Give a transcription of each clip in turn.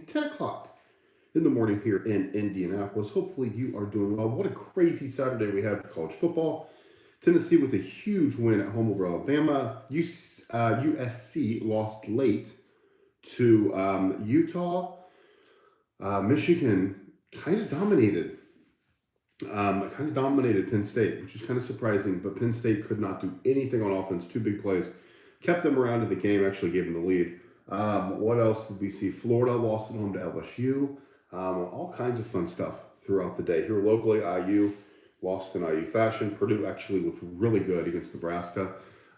10 o'clock in the morning here in Indianapolis. Hopefully you are doing well. What a crazy Saturday we have with college football. Tennessee with a huge win at home over Alabama. USC lost late to Utah. Michigan kind of dominated. Penn State, which is kind of surprising, but Penn State could not do anything on offense. Two big plays kept them around in the game, actually gave them the lead. What else did we see? Florida lost at home to LSU. All kinds of fun stuff throughout the day. Here locally, IU lost in IU fashion. Purdue actually looked really good against Nebraska.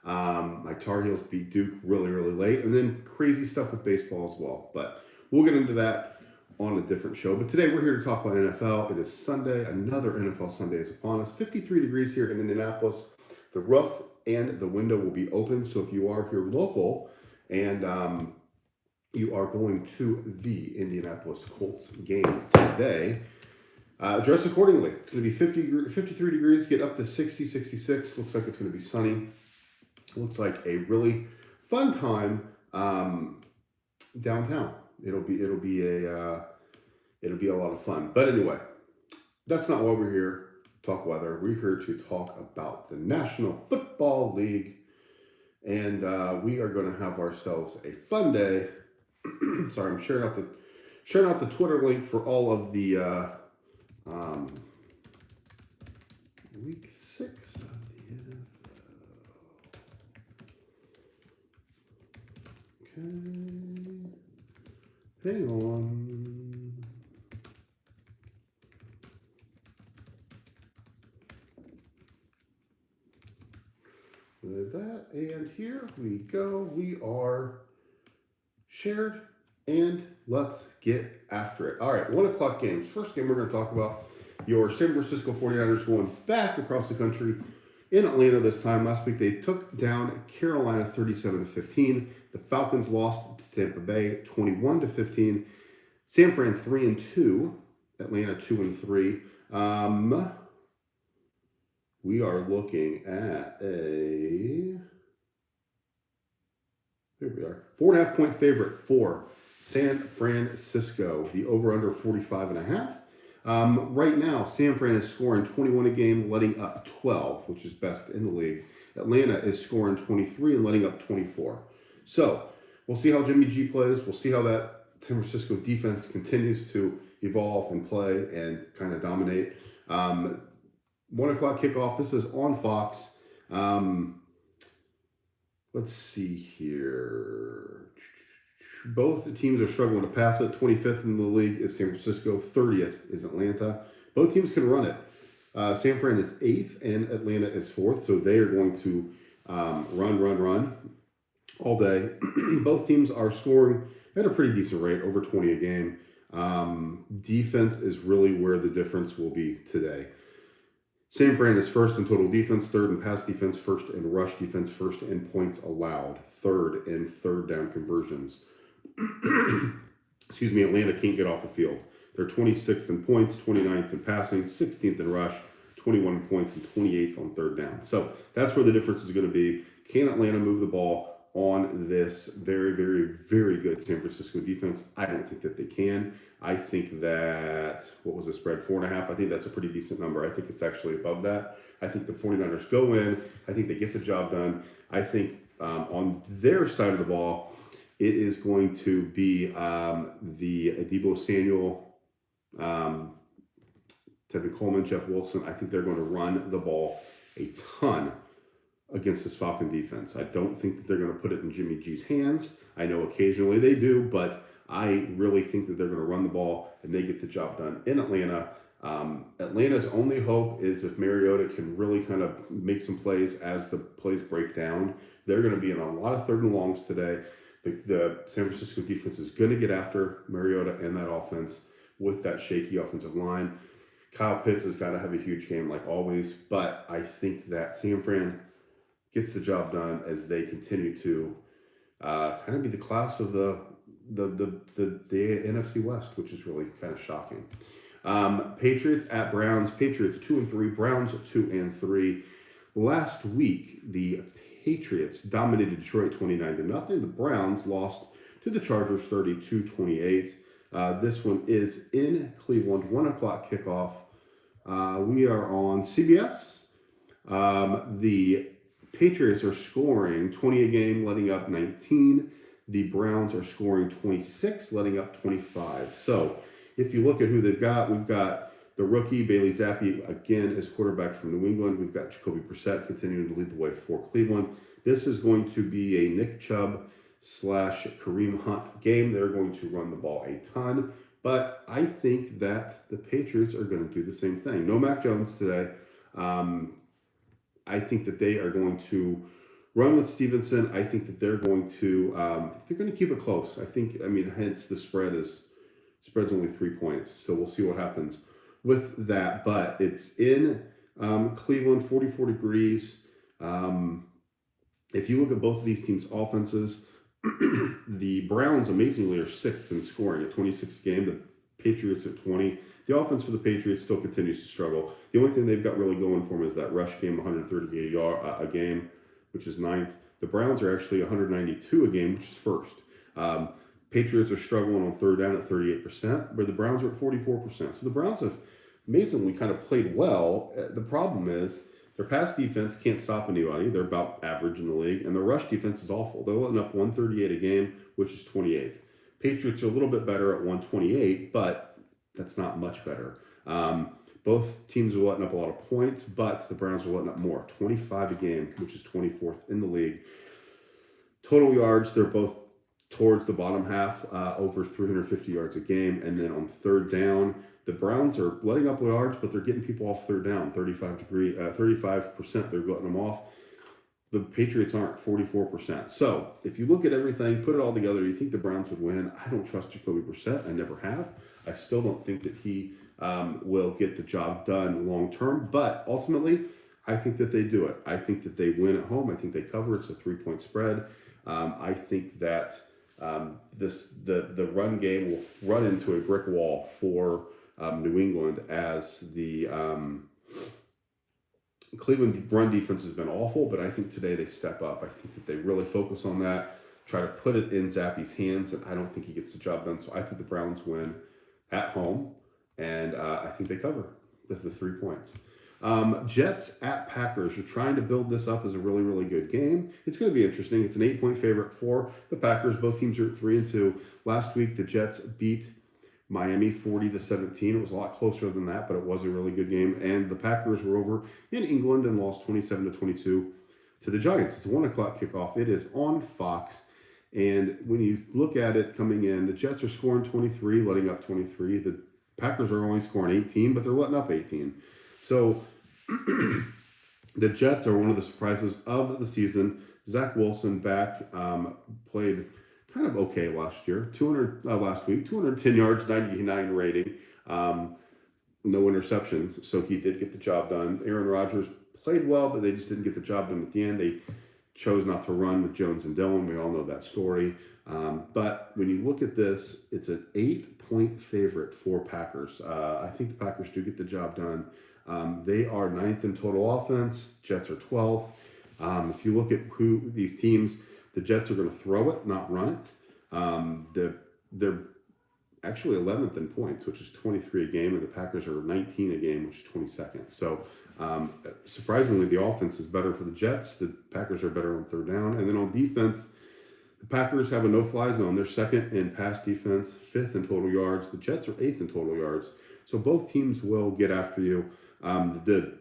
My Tar Heels beat Duke really, really late. And then crazy stuff with baseball as well. But we'll get into that on a different show. But today we're here to talk about NFL. It is Sunday. Another NFL Sunday is upon us. 53 degrees here in Indianapolis. The roof and the window will be open. So if you are here local and you are going to the Indianapolis Colts game today, dress accordingly. It's going to be 53 degrees, get up to 60, 66. Looks like it's going to be sunny. Looks like a really fun time downtown. It'll be a lot of fun. But anyway, that's not why we're here to talk weather. We're here to talk about the National Football League, and we are going to have ourselves a fun day. Sorry, I'm sharing out the Twitter link for all of the week 6 of the NFL. Okay, hang on. With that, and here we go. We are shared, and let's get after it. All right, 1 o'clock games. First game we're going to talk about, your San Francisco 49ers going back across the country in Atlanta this time. Last week they took down Carolina 37-15. The Falcons lost to Tampa Bay 21-15. San Fran 3-2. Atlanta 2-3. We are looking at here we are, 4.5 point favorite for San Francisco. The over-under 45.5. Right now, San Fran is scoring 21 a game, letting up 12, which is best in the league. Atlanta is scoring 23 and letting up 24. So we'll see how Jimmy G plays. We'll see how that San Francisco defense continues to evolve and play and kind of dominate. 1 o'clock kickoff. This is on Fox. Let's see here. Both the teams are struggling to pass it. 25th in the league is San Francisco. 30th is Atlanta. Both teams can run it. San Fran is 8th and Atlanta is 4th. So they are going to run all day. Both teams are scoring at a pretty decent rate, over 20 a game. Defense is really where the difference will be today. San Fran is first in total defense, third in pass defense, first in rush defense, first in points allowed, third in third down conversions. Excuse me, Atlanta can't get off the field. They're 26th in points, 29th in passing, 16th in rush, 21 in points, and 28th on third down. So that's where the difference is going to be. Can Atlanta move the ball on this very, very, very good San Francisco defense? I don't think that they can. I think that, what was the spread, 4.5? I think that's a pretty decent number. I think it's actually above that. I think the 49ers go in. I think they get the job done. I think on their side of the ball, it is going to be the Deebo Samuel, Tevin Coleman, Jeff Wilson. I think they're going to run the ball a ton against this Falcon defense. I don't think that they're going to put it in Jimmy G's hands. I know occasionally they do, but I really think that they're going to run the ball and they get the job done in Atlanta. Atlanta's only hope is if Mariota can really kind of make some plays as the plays break down. They're going to be in a lot of third and longs today. The San Francisco defense is going to get after Mariota and that offense with that shaky offensive line. Kyle Pitts has got to have a huge game like always, but I think that San Fran gets the job done as they continue to kind of be the class of the NFC West, which is really kind of shocking. Patriots at Browns. Patriots 2-3. Browns 2-3. Last week, the Patriots dominated Detroit 29-0. The Browns lost to the Chargers 32-28. This one is in Cleveland, 1 o'clock kickoff. We are on CBS. The Patriots are scoring 20 a game, letting up 19. The Browns are scoring 26, letting up 25. So if you look at who they've got, we've got the rookie Bailey Zappi, again, as quarterback from New England. We've got Jacoby Brissett continuing to lead the way for Cleveland. This is going to be a Nick Chubb / Kareem Hunt game. They're going to run the ball a ton. But I think that the Patriots are going to do the same thing. No Mac Jones today. I think that they are going to run with Stevenson. I think that they're going to keep it close. Hence the spread's only 3 points. So we'll see what happens with that. But it's in Cleveland, 44 degrees. If you look at both of these teams' offenses, the Browns amazingly are 6th in scoring at 26 a game. The Patriots at 20. The offense for the Patriots still continues to struggle. The only thing they've got really going for them is that rush game, 138 a game, which is 9th. The Browns are actually 192 a game, which is 1st. Patriots are struggling on third down at 38%, where the Browns are at 44%. So the Browns have amazingly kind of played well. The problem is their pass defense can't stop anybody. They're about average in the league. And the rush defense is awful. They're letting up 138 a game, which is 28th. Patriots are a little bit better at 128, but that's not much better. Both teams are letting up a lot of points, but the Browns are letting up more. 25 a game, which is 24th in the league. Total yards, they're both towards the bottom half, over 350 yards a game. And then on third down, the Browns are letting up yards, but they're getting people off third down, 35%. They're letting them off. The Patriots aren't, 44%. So if you look at everything, put it all together, you think the Browns would win. I don't trust Jacoby Brissett. I never have. I still don't think that he will get the job done long term. But ultimately, I think that they do it. I think that they win at home. I think they cover. It's a 3-point spread. I think that the run game will run into a brick wall for New England, as the Cleveland run defense has been awful, but I think today they step up. I think that they really focus on that, try to put it in Zappi's hands, and I don't think he gets the job done. So I think the Browns win at home, and I think they cover with the 3 points. Jets at Packers. You're trying to build this up as a really, really good game. It's going to be interesting. It's an 8-point favorite for the Packers. Both teams are at 3-2. Last week, the Jets beat Miami 40-17. It was a lot closer than that, but it was a really good game. And the Packers were over in England and lost 27-22 to the Giants. It's a 1 o'clock kickoff. It is on Fox. And when you look at it coming in, the Jets are scoring 23, letting up 23. The Packers are only scoring 18, but they're letting up 18. So the Jets are one of the surprises of the season. Zach Wilson back, played kind of okay last year. Last week, 210 yards, 99 rating, no interceptions. So he did get the job done. Aaron Rodgers played well, but they just didn't get the job done at the end. They chose not to run with Jones and Dillon. We all know that story. But when you look at this, it's an 8-point favorite for Packers. I think the Packers do get the job done. They are 9th in total offense. Jets are 12th. If you look at who these teams, the Jets are going to throw it, not run it. They're actually 11th in points, which is 23 a game, and the Packers are 19 a game, which is 22nd. So surprisingly, the offense is better for the Jets. The Packers are better on third down. And then on defense, the Packers have a no-fly zone. They're 2nd in pass defense, 5th in total yards. The Jets are 8th in total yards. So both teams will get after you. The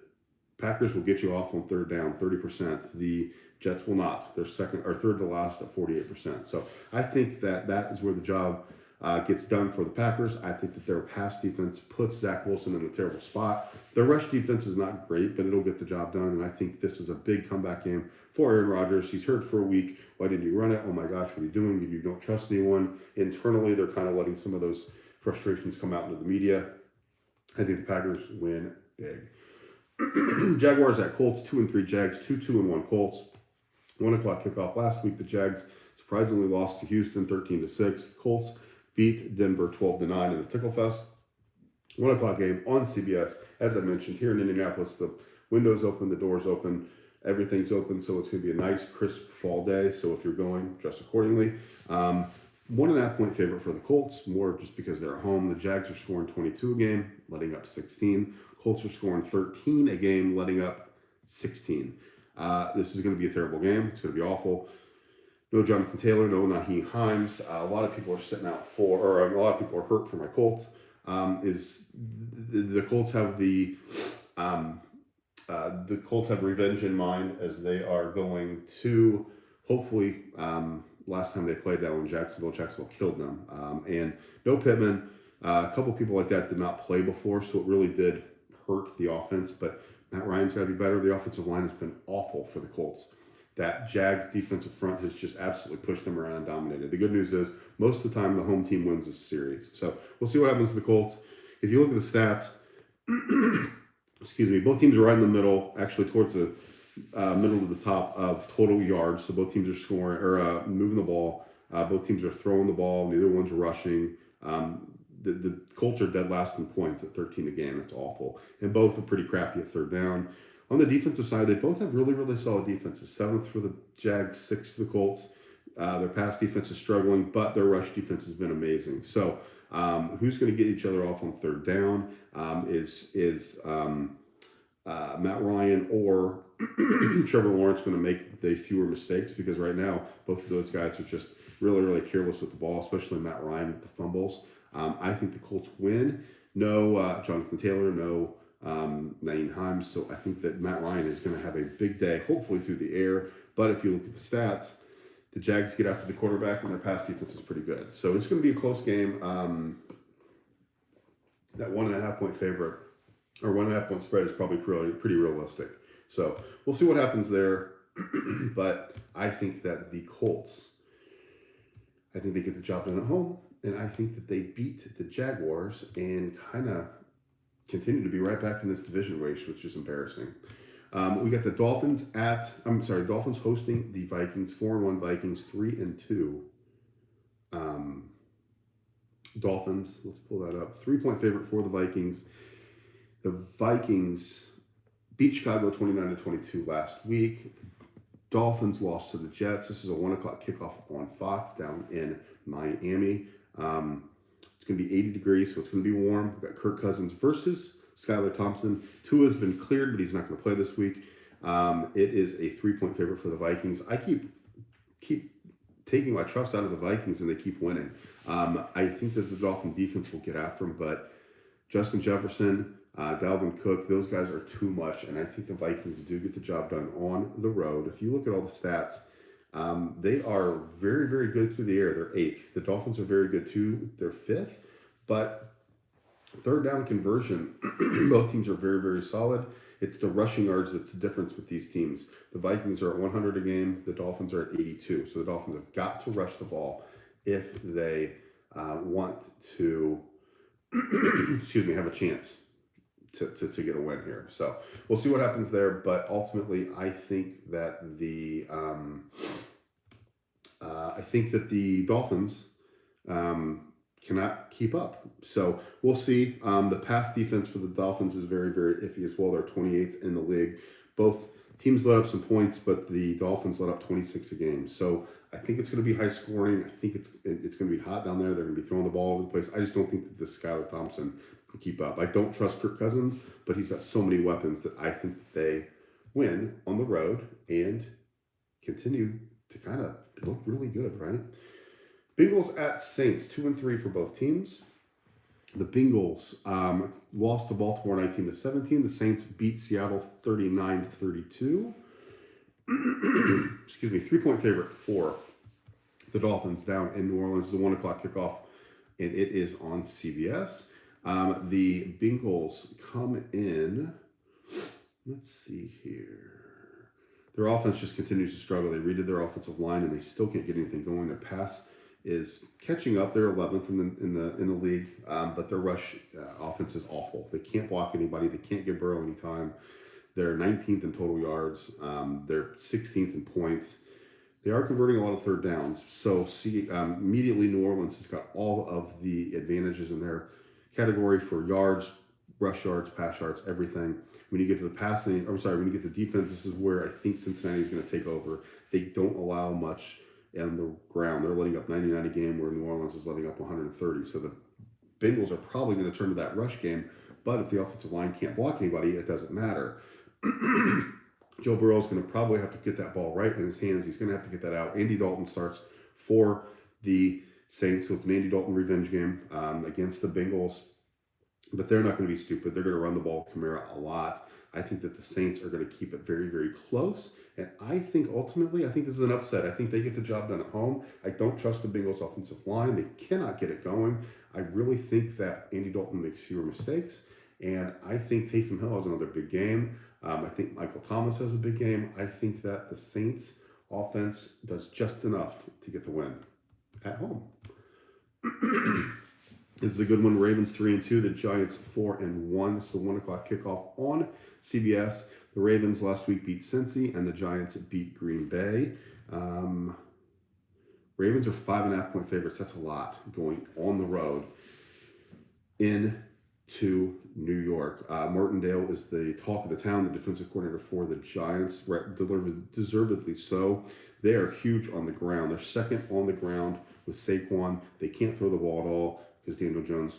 Packers will get you off on third down, 30%. The Jets will not. They're third to last at 48%. So I think that is where the job gets done for the Packers. I think that their pass defense puts Zach Wilson in a terrible spot. Their rush defense is not great, but it'll get the job done. And I think this is a big comeback game for Aaron Rodgers. He's hurt for a week. Why didn't you run it? Oh my gosh, what are you doing? You don't trust anyone. Internally, they're kind of letting some of those frustrations come out into the media. I think the Packers win big. Jaguars at Colts, 2-3 Jags, 2-1 Colts. 1 o'clock kickoff last week. The Jags surprisingly lost to Houston 13-6. Colts beat Denver 12-9 in a tickle fest. 1 o'clock game on CBS. As I mentioned, here in Indianapolis, the windows open, the doors open, everything's open, so it's going to be a nice, crisp fall day. So if you're going, dress accordingly. 1.5 point favorite for the Colts, more just because they're at home. The Jags are scoring 22 a game, letting up 16. Colts are scoring 13 a game, letting up 16. This is going to be a terrible game. It's going to be awful. No Jonathan Taylor, no Nyheim Hines. A lot of people are sitting out a lot of people are hurt for my Colts. The Colts have the Colts have revenge in mind as they are going to hopefully last time they played that one Jacksonville killed them. And no Pittman. A couple people like that did not play before, so it really did hurt the offense. But Matt Ryan's got to be better. The offensive line has been awful for the Colts. That Jags defensive front has just absolutely pushed them around and dominated. The good news is most of the time the home team wins this series. So we'll see what happens to the Colts. If you look at the stats, excuse me, both teams are right in the middle, actually towards the middle to the top of total yards. So both teams are scoring or moving the ball. Both teams are throwing the ball. Neither one's rushing. The Colts are dead last in points at 13 a game. That's awful. And both are pretty crappy at third down. On the defensive side, they both have really, really solid defenses. 7th for the Jags, 6th for the Colts. Their pass defense is struggling, but their rush defense has been amazing. So who's going to get each other off on third down is Matt Ryan or Trevor Lawrence going to make the fewer mistakes? Because right now, both of those guys are just really, really careless with the ball, especially Matt Ryan with the fumbles. I think the Colts win. No Jonathan Taylor, no Nyheim Hines. So I think that Matt Ryan is going to have a big day, hopefully through the air. But if you look at the stats, the Jags get after the quarterback and their pass defense is pretty good. So it's going to be a close game. That 1.5 point favorite or 1.5 point spread is probably pretty realistic. So we'll see what happens there. But I think that the Colts, I think they get the job done at home. And I think that they beat the Jaguars and kind of continue to be right back in this division race, which is embarrassing. We got the Dolphins Dolphins hosting the Vikings, 4-1 Vikings, 3-2. Dolphins, let's pull that up. 3-point favorite for the Vikings. The Vikings beat Chicago 29-22 last week. Dolphins lost to the Jets. This is a 1 o'clock kickoff on Fox down in Miami. It's going to be 80 degrees, so it's going to be warm. We've got Kirk Cousins versus Skylar Thompson. Tua's been cleared, but he's not going to play this week. It is a 3-point favorite for the Vikings. I keep taking my trust out of the Vikings, and they keep winning. I think that the Dolphin defense will get after them, but Justin Jefferson, Dalvin Cook, those guys are too much, and I think the Vikings do get the job done on the road. If you look at all the stats, they are very, very good through the air. They're 8th. The Dolphins are very good too. They're 5th, but third down conversion, both teams are very, very solid. It's the rushing yards that's the difference with these teams. The Vikings are at 100 a game. The Dolphins are at 82. So the Dolphins have got to rush the ball if they want to, have a chance to get a win here. So we'll see what happens there. But ultimately, I think that the Dolphins cannot keep up. So we'll see. The pass defense for the Dolphins is very, very iffy as well. They're 28th in the league. Both teams let up some points, but the Dolphins let up 26 a game. So I think it's going to be high scoring. I think it's going to be hot down there. They're going to be throwing the ball over the place. I just don't think that this Skylar Thompson can keep up. I don't trust Kirk Cousins, but he's got so many weapons that I think they win on the road and continue to kind of look really good, right? Bengals at Saints, 2-3 for both teams. The Bengals lost to Baltimore 19-17. The Saints beat Seattle 39-32. Excuse me, 3-point favorite for the Dolphins down in New Orleans. It's a 1 o'clock kickoff, and it is on CBS. The Bengals come in. Let's see here. Their offense just continues to struggle. They redid their offensive line, and they still can't get anything going. Their pass is catching up. They're 11th in the league, but their rush offense is awful. They can't block anybody. They can't give Burrow any time. They're 19th in total yards. They're 16th in points. They are converting a lot of third downs. So immediately New Orleans has got all of the advantages in their category for yards, rush yards, pass yards, everything. When you get to the when you get to defense, this is where I think Cincinnati is going to take over. They don't allow much and the ground. They're letting up 99 a game, where New Orleans is letting up 130. So the Bengals are probably going to turn to that rush game, but if the offensive line can't block anybody, it doesn't matter. Joe Burrow is going to probably have to get that ball right in his hands. He's going to have to get that out. Andy Dalton starts for the Saints, so it's an Andy Dalton revenge game against the Bengals, but they're not going to be stupid. They're going to run the ball with Kamara a lot. I think that the Saints are going to keep it very, very close. And I think ultimately, I think this is an upset. I think they get the job done at home. I don't trust the Bengals offensive line. They cannot get it going. I really think that Andy Dalton makes fewer mistakes. And I think Taysom Hill has another big game. I think Michael Thomas has a big game. I think that the Saints offense does just enough to get the win at home. This is a good one. Ravens 3-2, the Giants 4-1. This is a 1 o'clock kickoff on CBS. The Ravens last week beat Cincy, and the Giants beat Green Bay. Ravens are 5.5-point favorites. That's a lot going on the road into New York. Martindale is the talk of the town, the defensive coordinator for the Giants, deservedly so. They are huge on the ground. They're second on the ground with Saquon. They can't throw the ball at all because Daniel Jones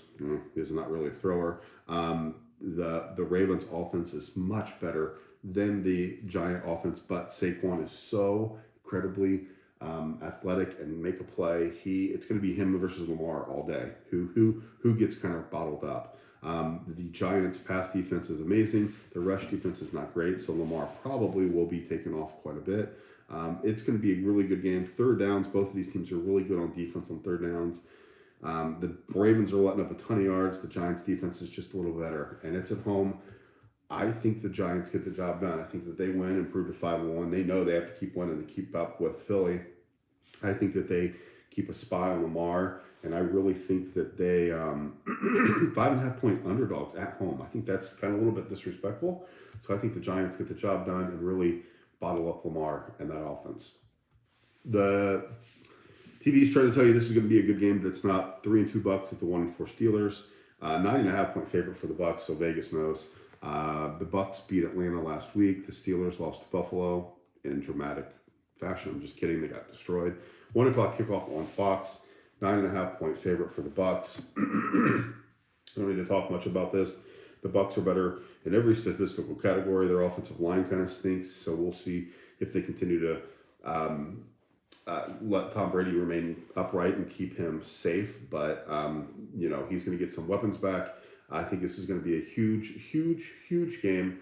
is not really a thrower. The Ravens offense is much better than the Giant offense, but Saquon is so incredibly athletic and make a play. It's going to be him versus Lamar all day. Who gets kind of bottled up? The Giants' pass defense is amazing. The rush defense is not great, so Lamar probably will be taken off quite a bit. It's going to be a really good game. Third downs, both of these teams are really good on defense on third downs. The Ravens are letting up a ton of yards. The Giants' defense is just a little better, and it's at home. I think the Giants get the job done. I think that they win and prove to 5-1. They know they have to keep winning to keep up with Philly. I think that they keep a spy on Lamar, and I really think that they 5.5-point underdogs at home. I think that's kind of a little bit disrespectful. So I think the Giants get the job done and really bottle up Lamar and that offense. The TV's trying to tell you this is going to be a good game, but it's not. 3-2 Bucks at the 1-4 Steelers. 9.5-point favorite for the Bucks, so Vegas knows. The Bucks beat Atlanta last week. The Steelers lost to Buffalo in dramatic fashion. I'm just kidding. They got destroyed. 1 o'clock kickoff on Fox. 9.5-point favorite for the Bucks. I don't need to talk much about this. The Bucks are better in every statistical category. Their offensive line kind of stinks, so we'll see if they continue to let Tom Brady remain upright and keep him safe. But he's going to get some weapons back. I think this is going to be a huge game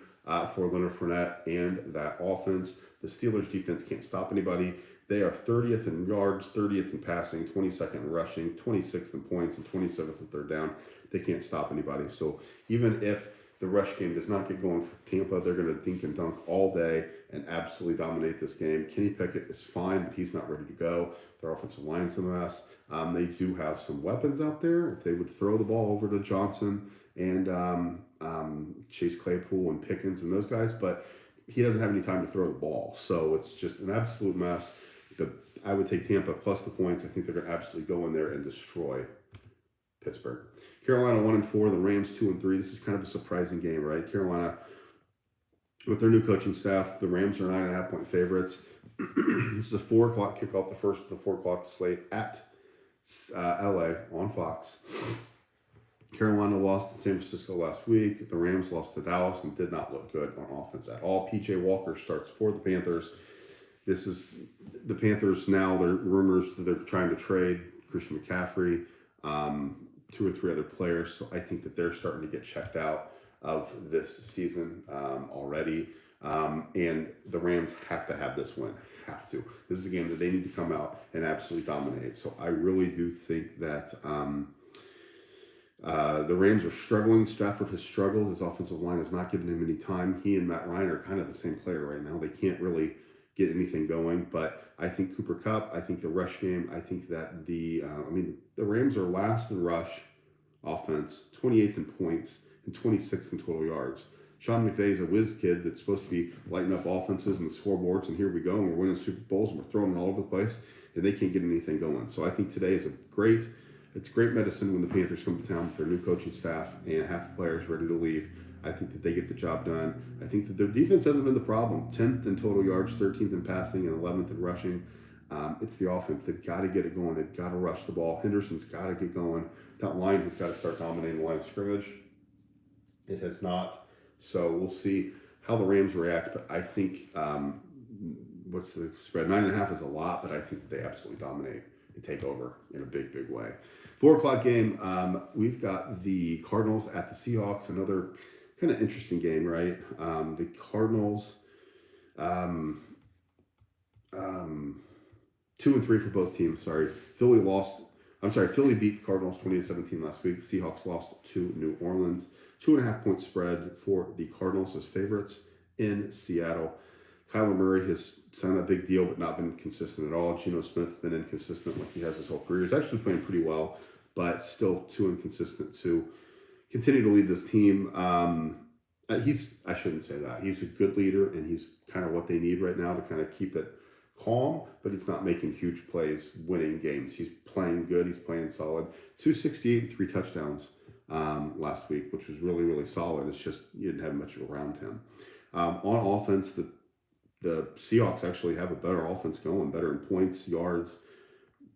for Leonard Fournette and that offense. The Steelers defense can't stop anybody. They are 30th in yards, 30th in passing, 22nd in rushing, 26th in points, and 27th in third down. They can't stop anybody. So even if the rush game does not get going for Tampa, they're going to dink and dunk all day and absolutely dominate this game. Kenny Pickett is fine, but he's not ready to go. Their offensive line's a mess. They do have some weapons out there. If they would throw the ball over to Johnson and Chase Claypool and Pickens and those guys, but he doesn't have any time to throw the ball. So it's just an absolute mess. I would take Tampa plus the points. I think they're going to absolutely go in there and destroy Pittsburgh. Carolina 1-4, the Rams 2-3. This is kind of a surprising game, right? Carolina, with their new coaching staff, the Rams are 9.5-point favorites. This is a 4 o'clock kickoff, the first of the 4 o'clock slate at LA on Fox. Carolina lost to San Francisco last week. The Rams lost to Dallas and did not look good on offense at all. PJ Walker starts for the Panthers. This is the Panthers now. There are rumors that they're trying to trade Christian McCaffrey, 2 or 3 other players. So I think that they're starting to get checked out of this season already. And the Rams have to have this win. Have to. This is a game that they need to come out and absolutely dominate. So I really do think that the Rams are struggling. Stafford has struggled. His offensive line has not given him any time. He and Matt Ryan are kind of the same player right now. They can't really get anything going. But I think Cooper Kupp, I think the rush game, I think that the Rams are last in rush offense, 28th in points, and 26th in total yards. Sean McVay is a whiz kid that's supposed to be lighting up offenses and the scoreboards, and here we go, and we're winning Super Bowls, and we're throwing it all over the place, and they can't get anything going. So I think today is it's great medicine when the Panthers come to town with their new coaching staff and half the players ready to leave. I think that they get the job done. I think that their defense hasn't been the problem. 10th in total yards, 13th in passing, and 11th in rushing. It's the offense. They've got to get it going. They've got to rush the ball. Henderson's got to get going. That line has got to start dominating the line of scrimmage. It has not. So we'll see how the Rams react. But I think, what's the spread? 9.5 is a lot, but I think they absolutely dominate and take over in a big, big way. 4 o'clock game, we've got the Cardinals at the Seahawks. Another kind of interesting game, right? The Cardinals, 2 and 3 for both teams. Sorry, Philly beat the Cardinals 20-17 last week. The Seahawks lost to New Orleans. 2.5 point spread for the Cardinals as favorites in Seattle. Kyler Murray has signed a big deal, but not been consistent at all. Geno Smith's been inconsistent like he has his whole career. He's actually playing pretty well, but still too inconsistent to continue to lead this team. I shouldn't say that. He's a good leader, and he's kind of what they need right now to kind of keep it calm, but he's not making huge plays, winning games. He's playing good. He's playing solid. 268, 3 touchdowns last week, which was really, really solid. It's just you didn't have much around him. On offense, the Seahawks actually have a better offense going, better in points, yards,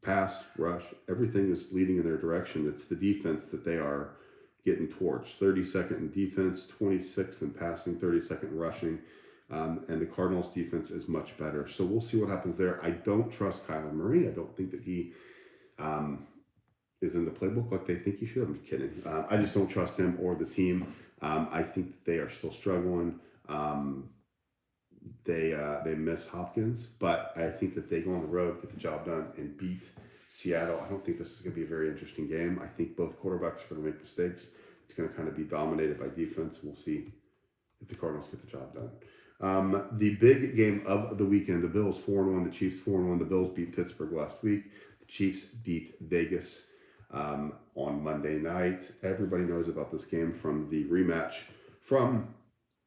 pass, rush. Everything is leading in their direction. It's the defense that they are getting torched. 32nd in defense, 26th in passing, 32nd in rushing. And the Cardinals defense is much better. So we'll see what happens there. I don't trust Kyler Murray. I don't think that he is in the playbook like they think he should. I'm kidding. I just don't trust him or the team. I think that they are still struggling. They miss Hopkins, but I think that they go on the road, get the job done, and beat Seattle. I don't think this is going to be a very interesting game. I think both quarterbacks are going to make mistakes. It's going to kind of be dominated by defense. We'll see if the Cardinals get the job done. The big game of the weekend, the Bills 4-1, the Chiefs 4-1. The Bills beat Pittsburgh last week. The Chiefs beat Vegas on Monday night. Everybody knows about this game from the rematch from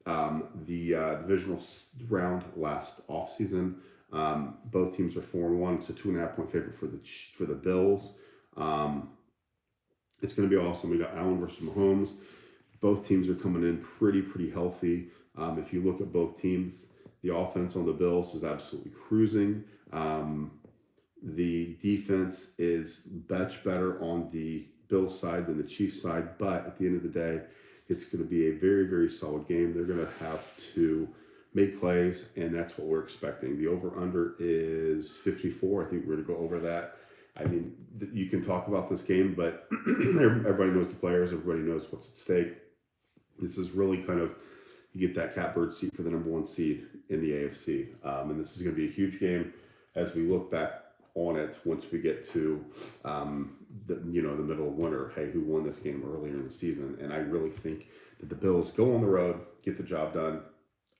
the divisional round last offseason. Both teams are 4-1. It's a 2.5 point favorite for the Bills. It's going to be awesome. We got Allen versus Mahomes. Both teams are coming in pretty healthy. If you look at both teams, the offense on the Bills is absolutely cruising. The defense is much better on the Bills side than the Chiefs side, but at the end of the day, it's going to be a very solid game. They're going to have to make plays, and that's what we're expecting. The over-under is 54. I think we're going to go over that. I mean, you can talk about this game, but everybody knows the players. Everybody knows what's at stake. This is really kind of, you get that catbird seat for the number 1 seed in the AFC. And this is going to be a huge game as we look back on it once we get to the middle of winter. Hey, who won this game earlier in the season? And I really think that the Bills go on the road, get the job done,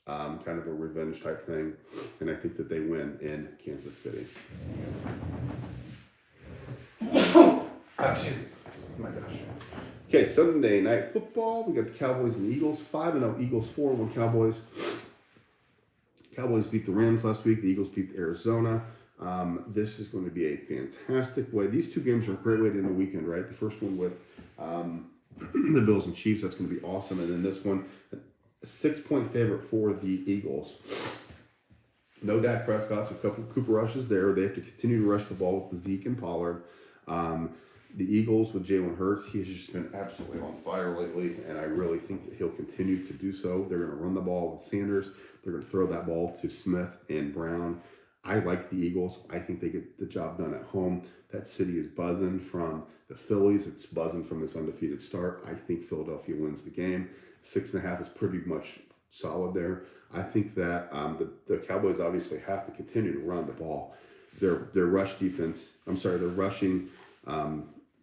kind of a revenge type thing, and I think that they win in Kansas City. Oh, my gosh. Okay, Sunday Night Football. We got the Cowboys and the Eagles. 5-0 Eagles, 4-1 Cowboys. Cowboys beat the Rams last week. The Eagles beat Arizona. This is going to be a fantastic way. These two games are a great way to end the weekend, right? The first one with the Bills and Chiefs. That's going to be awesome. And then this one, a 6-point favorite for the Eagles. No Dak Prescott, so a couple of Cooper rushes there. They have to continue to rush the ball with Zeke and Pollard. The Eagles with Jalen Hurts, he has just been absolutely on fire lately, and I really think that he'll continue to do so. They're going to run the ball with Sanders. They're going to throw that ball to Smith and Brown. I like the Eagles. I think they get the job done at home. That city is buzzing from the Phillies. It's buzzing from this undefeated start. I think Philadelphia wins the game. 6.5 is pretty much solid there. I think that the Cowboys obviously have to continue to run the ball. Their rushing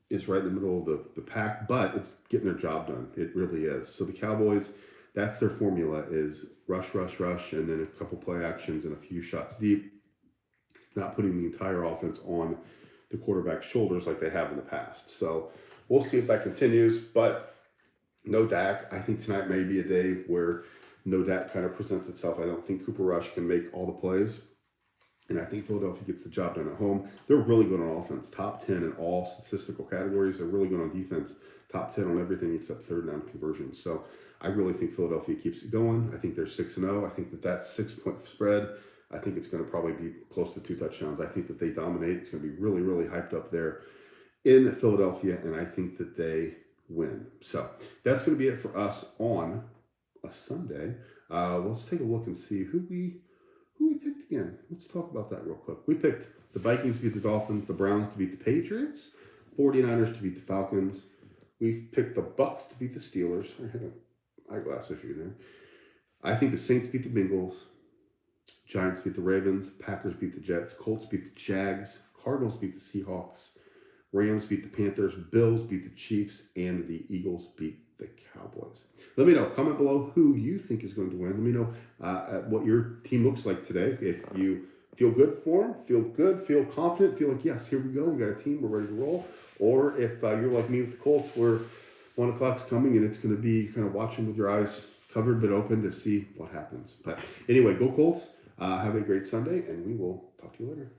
is right in the middle of the pack, but it's getting their job done. It really is. So the Cowboys, that's their formula, is rush, and then a couple play actions and a few shots deep, not putting the entire offense on the quarterback's shoulders like they have in the past. So we'll see if that continues, but no Dak. I think tonight may be a day where no Dak kind of presents itself. I don't think Cooper Rush can make all the plays. And I think Philadelphia gets the job done at home. They're really good on offense, top 10 in all statistical categories. They're really good on defense, top 10 on everything except third down conversions. So I really think Philadelphia keeps it going. I think they're 6-0. I think that 6-point spread I think it's going to probably be close to 2 touchdowns. I think that they dominate. It's going to be really, really hyped up there in Philadelphia, and I think that they win. So that's going to be it for us on a Sunday. Let's take a look and see who we picked again. Let's talk about that real quick. We picked the Vikings to beat the Dolphins, the Browns to beat the Patriots, 49ers to beat the Falcons. We've picked the Bucks to beat the Steelers. I had an eyeglass issue there. I think the Saints beat the Bengals. Giants beat the Ravens. Packers beat the Jets. Colts beat the Jags. Cardinals beat the Seahawks. Rams beat the Panthers. Bills beat the Chiefs. And the Eagles beat the Cowboys. Let me know. Comment below who you think is going to win. Let me know what your team looks like today. If you feel good for them, feel good, feel confident, feel like, yes, here we go. We got a team. We're ready to roll. Or if you're like me with the Colts, where 1 o'clock's coming and it's going to be kind of watching with your eyes covered but open to see what happens. But anyway, go Colts. Have a great Sunday, and we will talk to you later.